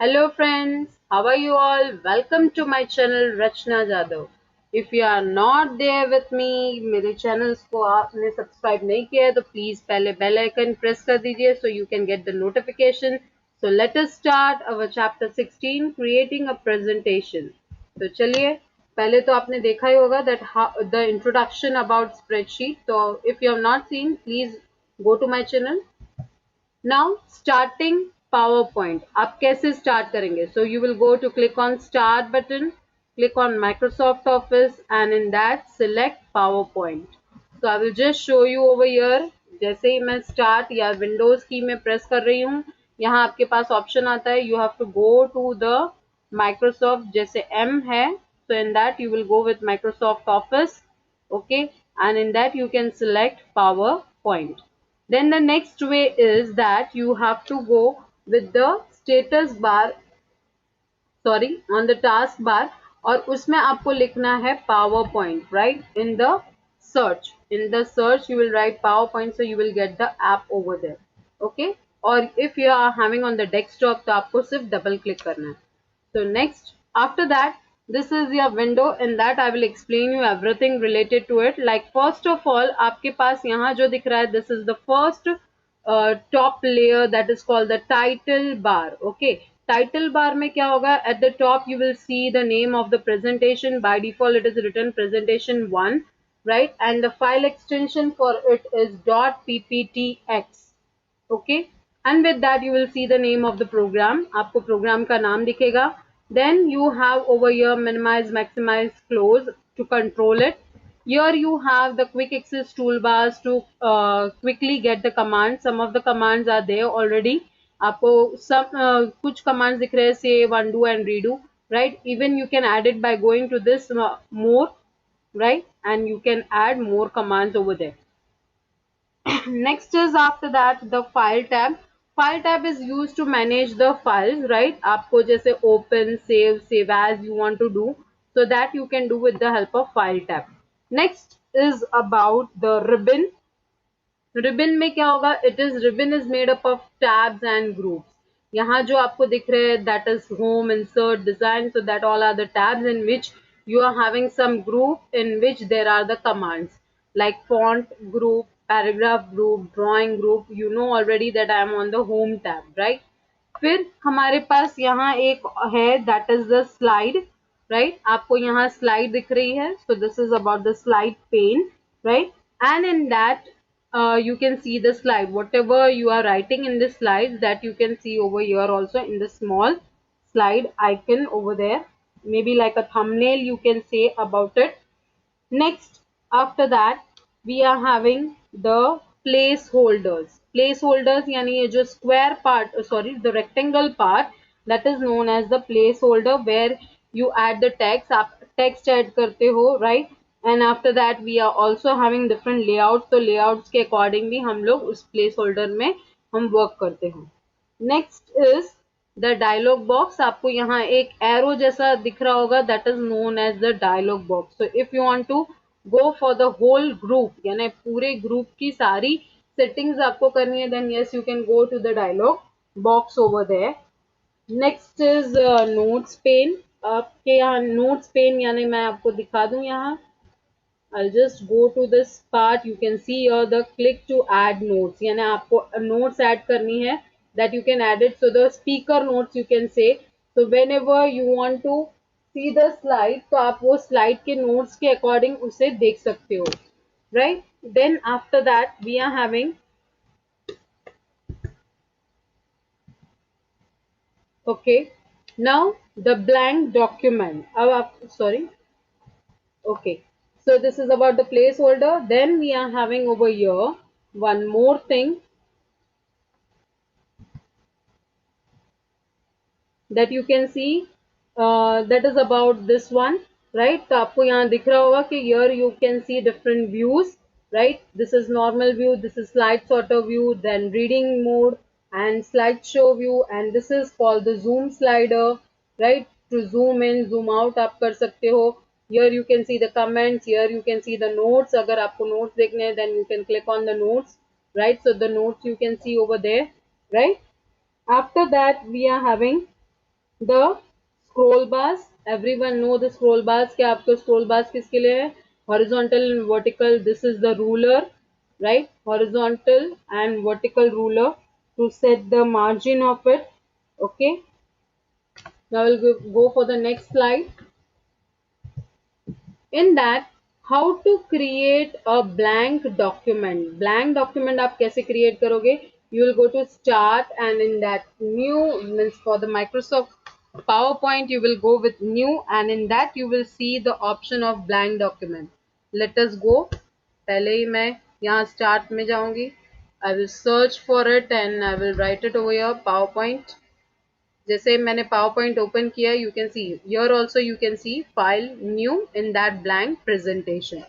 Hello friends, how are you all? Welcome to my channel Rachna Jadhav. If you are not there with me, मेरे channels को आपने subscribe नहीं किया है तो please पहले bell icon press कर दीजिए so you can get the notification. So let us start our chapter 16 creating a presentation. तो चलिए पहले तो आपने देखा ही होगा that how, the introduction about spreadsheet. So if you have not seen, please go to my channel. Now starting PowerPoint. आप कैसे start करेंगे? So you will go to click on Start button, click on Microsoft Office, and in that select PowerPoint. So I will just show you over here. जैसे ही मैं Start या Windows की में press कर रही हूँ, यहाँ आपके पास option आता है. You have to go to the Microsoft जैसे M है. So in that you will go with Microsoft Office. Okay, and in that you can select PowerPoint. Then the next way is that you have to go with the status bar, sorry, on the task bar, और उसमें आपको लिखना है PowerPoint, right? In the search you will write PowerPoint, so you will get the app over there. Okay, or if you are having on the desktop तो आपको सिर्फ double click करना है. So next, after that, this is your window. In that I will explain you everything related to it. Like first of all, आपके पास यहाँ जो दिख रहा है, this is the first top layer that is called the title bar. Okay, title bar में क्या होगा? At the top you will see the name of the presentation. By default it is written presentation 1, right? And the file extension for it is .pptx. Okay, and with that you will see the name of the program. आपको program का नाम दिखेगा. Then you have over here minimize, maximize, close to control it. Here you have the quick access toolbars to quickly get the commands. Some of the commands are there already. आपको सब कुछ commands दिख रहे हैं, save, undo and redo, right? Even you can add it by going to this more, right? And you can add more commands over there. Next is after that the file tab. File tab is used to manage the files, right? आपको जैसे open, save as you want to do, so that you can do with the help of file tab. Next is about the ribbon. Ribbon में क्या होगा? Ribbon is made up of tabs and groups. यहाँ जो आपको दिख रहे हैं, that is home, insert, design, so that all are the tabs in which you are having some group in which there are the commands like font group, paragraph group, drawing group. You know already that I am on the home tab, right? फिर हमारे पास यहाँ एक है, that is the slide, right? आपको यहाँ slide दिख रही है, so this is about the slide pane, right? And in that you can see the slide, whatever you are writing in the slides, that you can see over here also in the small slide icon over there, maybe like a thumbnail you can say about it. Next, after that, we are having the placeholders. Placeholders यानी ये जो square part, sorry, the rectangle part, that is known as the placeholder, where you add the text. आप text add करते हो, right? And after that we are also having different layouts. तो layouts के according भी हम लोग उस placeholder में हम work करते हैं. Next is the dialog box. आपको यहाँ एक arrow जैसा दिख रहा होगा, that is known as the dialog box. So if you want to go for the whole group, यानी पूरे group की सारी settings आपको करनी है, then yes you can go to the dialog box over there. Next is notes pane. आपके यहाँ notes pane यानी मैं आपको दिखा दूँ यहाँ. I'll just go to this part. You can see here the click to add notes. यानी आपको notes add करनी है, that you can add it. So the speaker notes you can say. So whenever you want to see the slide, तो आप वो slide के notes के according उसे देख सकते हो, right? Then after that we are having, okay, now the blank document. अब आप sorry, okay. So this is about the placeholder. Then we are having over here one more thing, that you can see, that is about this one, right? तो आपको यहाँ दिख रहा होगा कि here you can see different views, right? This is normal view, this is slide sorter view, then reading mode and slideshow view, and this is called the zoom slider, right? To zoom in, zoom out आप कर सकते हो. Here you can see the comments, here you can see the notes. अगर आपको notes देखने हैं, then you can click on the notes, right? So the notes you can see over there, right? After that we are having The scroll bars, everyone know the scroll bars, कि आपको scroll bars किसके लिए है? Horizontal and vertical, this is the ruler, right? Horizontal and vertical ruler to set the margin of it. Okay, now we'll go for the next slide. In that, how to create a blank document आप कैसे create करोगे? You will go to start, and in that new means for the Microsoft PowerPoint you will go with new, and in that you will see the option of blank document. Let us go. पहले ही मैं यहाँ start में जाऊंगी. I will search for it and I will write it over here, PowerPoint. जैसे मैंने PowerPoint open किया, you can see here also, you can see file new in that blank presentation.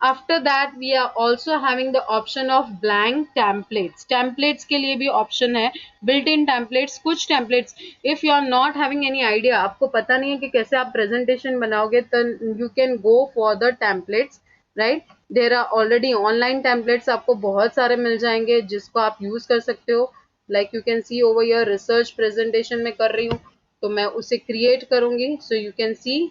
After that we are also having the option of blank templates. Templates के लिए भी option है, built in templates. कुछ templates if you are not having any idea, आपको पता नहीं है कि कैसे आप प्रेजेंटेशन बनाओगे, तो you can go for the templates, right. There are already online templates आपको बहुत सारे मिल जाएंगे जिसको आप यूज कर सकते हो. Like you can see over your research presentation में कर रही हूँ, तो मैं उसे क्रिएट करूंगी. सो यू कैन सी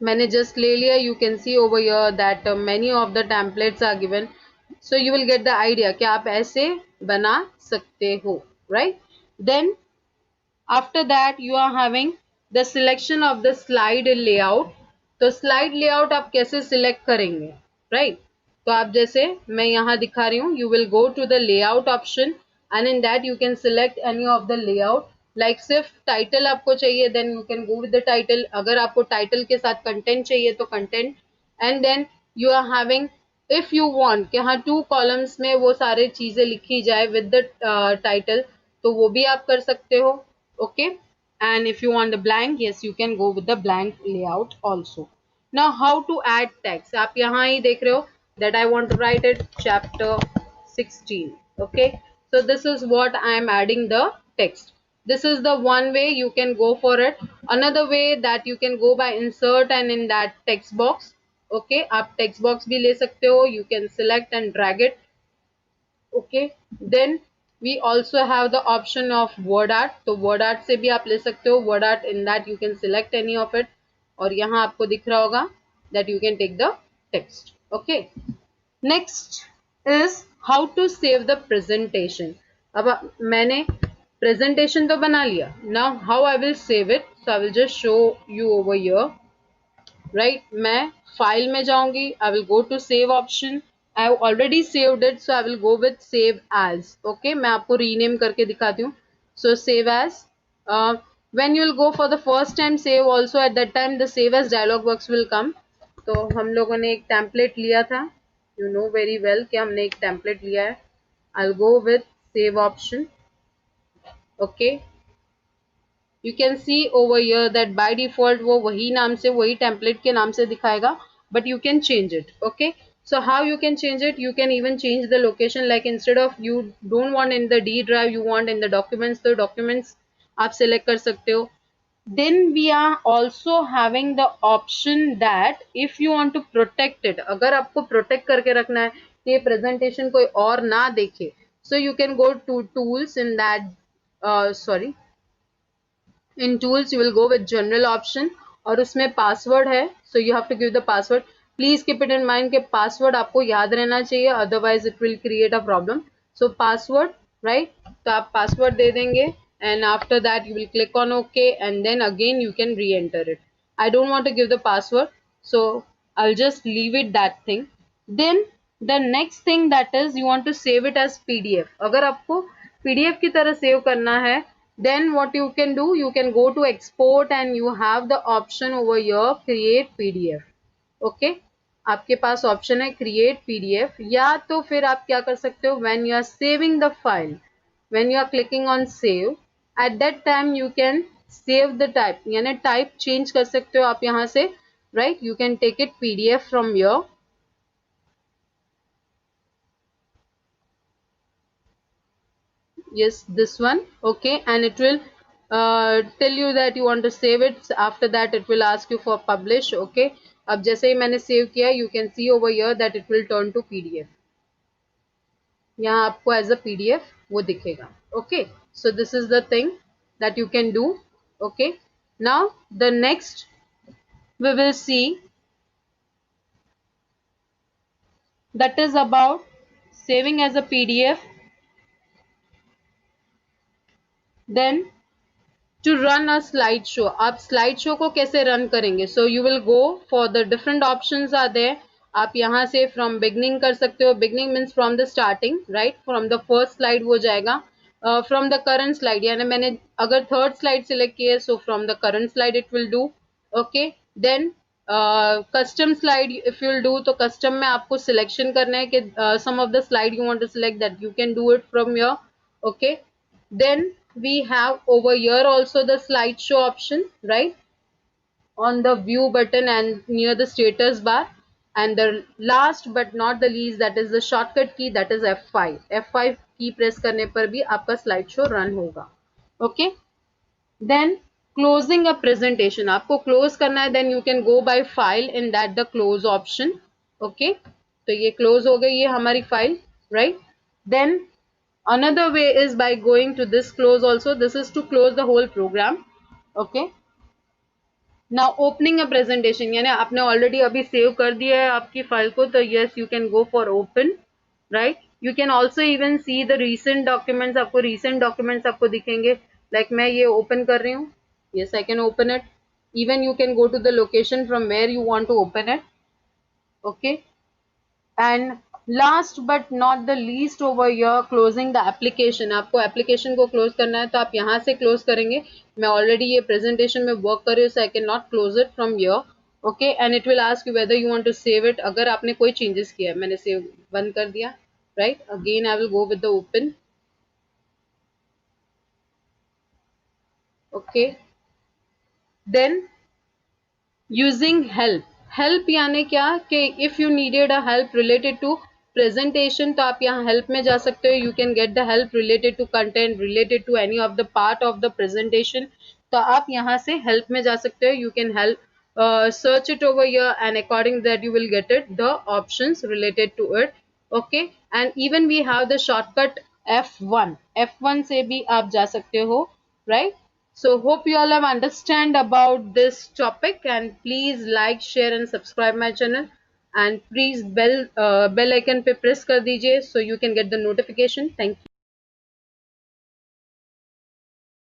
मैंने जस्ट ले लिया. You can see over your that many of the templates are given. So you will get the idea कि आप ऐसे बना सकते हो, right. Then after that you are having the selection of the slide layout. तो slide layout आप कैसे select करेंगे, right? तो आप जैसे मैं यहाँ दिखा रही हूँ, you will go to the layout option and in that you can select any of the layout. Like सिर्फ title आपको चाहिए, then you can go with the title. अगर आपको title के साथ content चाहिए तो content, and then you are having, if you want कि हाँ 2 columns में वो सारे चीजें लिखी जाए with the title, तो वो भी आप कर सकते हो. Okay, and if you want the blank, yes, you can go with the blank layout also. Now how to add text, आप यहाँ ही देख रहे हो that I want to write it chapter 16. Okay, so this is what I am adding the text. This is the one way you can go for it. Another way that you can go by insert and in that text box. Okay, आप text box भी ले सकते हो, you can select and drag it. Okay, then we also have the option of word art. तो word art से भी आप ले सकते हो word art. In that you can select any of it, और यहाँ आपको दिख रहा होगा that you can take the text. Okay, next is how to save the presentation. अब मैंने presentation तो बना लिया. Now how I will save it, so I will just show you over here. Right, मैं फाइल में जाऊंगी, I will go to save option. I have already saved it, so I will go with save as. Okay, मैं आपको rename करके दिखाती हूँ. So save as, when you will go for the first time save also, at that time the save as dialog box will come. तो हम लोगों ने एक टेम्पलेट लिया था, यू नो वेरी वेल कि हमने एक टेम्पलेट लिया है. आई will go with save option. Okay, you can see over here that by default वो वही नाम से, वही टेम्पलेट के नाम से दिखाएगा, but you can change it. Okay, so how you can change it, you can even change the location. Like instead of you don't want in the D drive, you want in the documents, तो documents आप select कर सकते हो. Then we are also having the option that if you want to protect it, अगर आपको protect करके रखना है कि ये presentation कोई और ना देखे, so you can go to tools. In that sorry, in tools you will go with general option, और उसमें password है, so you have to give the password. Please keep it in mind कि password आपको याद रहना चाहिए, otherwise it will create a problem. So password, right, तो आप password दे देंगे, and after that you will click on OK, and then again you can re-enter it. I don't want to give the password, so I'll just leave it that thing. Then the next thing that is you want to save it as PDF. अगर आपको PDF की तरह save करना है, then what you can do, you can go to export and you have the option over here create PDF. Okay, आपके पास option है create PDF, या तो फिर आप क्या कर सकते हो, when you are saving the file, when you are clicking on save, at that time you can save the type, यानी type change कर सकते हो आप यहाँ से, right. You can take it PDF from here. Yes, this one. Okay, and it will tell you that you want to save it. After that it will ask you for publish. Okay, अब जैसे ही मैंने save किया, you can see over here that it will turn to PDF. यहाँ आपको as a PDF वो दिखेगा. Okay, So this is the thing that you can do. Okay, now the next we will see, that is about saving as a PDF. Then to run a slideshow, आप slideshow को कैसे run करेंगे? So you will go for the different options are there. आप यहाँ से from beginning कर सकते हो. Beginning means from the starting, right? From the first slide वो जाएगा. From the current slide, यानी मैंने अगर third slide select की है, so from the current slide it will do. Okay, then custom slide if you will do, तो custom में आपको selection करना है कि some of the slide you want to select, that you can do it from here. Okay, then we have over here also the slideshow option, right, on the view button and near the status bar. And the last but not the least, that is the shortcut key, that is F5. F5 की press करने पर भी आपका slideshow run होगा. Okay, then closing a presentation, आपको close करना है, then you can go by file in that the close option. Okay, तो ये close हो गई है हमारी file, right? Then another way is by going to this close also. This is to close the whole program. Okay, now opening a presentation, यानी आपने already अभी save कर दिया है आपकी फाइल को, तो yes you can go for open, right? You can also even see the recent documents. आपको recent documents आपको दिखेंगे. Like मैं ये open कर रही हूँ. Yes, I can open it. Even you can go to the location from where you want to open it. Okay, and last but not the least over here, closing the application. आपको application को close करना है, तो आप यहाँ से close करेंगे. मैं already ये presentation में work कर रही हूँ, so I cannot close it from here. Okay, and it will ask you whether you want to save it. अगर आपने कोई changes किया है, मैंने save बंद कर दिया, right? Again I will go with the open. Okay, then using help यानी क्या कि if you needed a help related to presentation, तो आप यहाँ help में जा सकते हो. You can get the help related to content, related to any of the part of the presentation. तो आप यहाँ से help में जा सकते हो. You can help search it over here, and according that you will get it the options related to it. Okay, and even we have the shortcut F1 से भी आप जा सकते हो, right? So hope you all have understand about this topic, and please like, share and subscribe my channel, and please bell icon पे press कर दीजिए so you can get the notification. Thank you.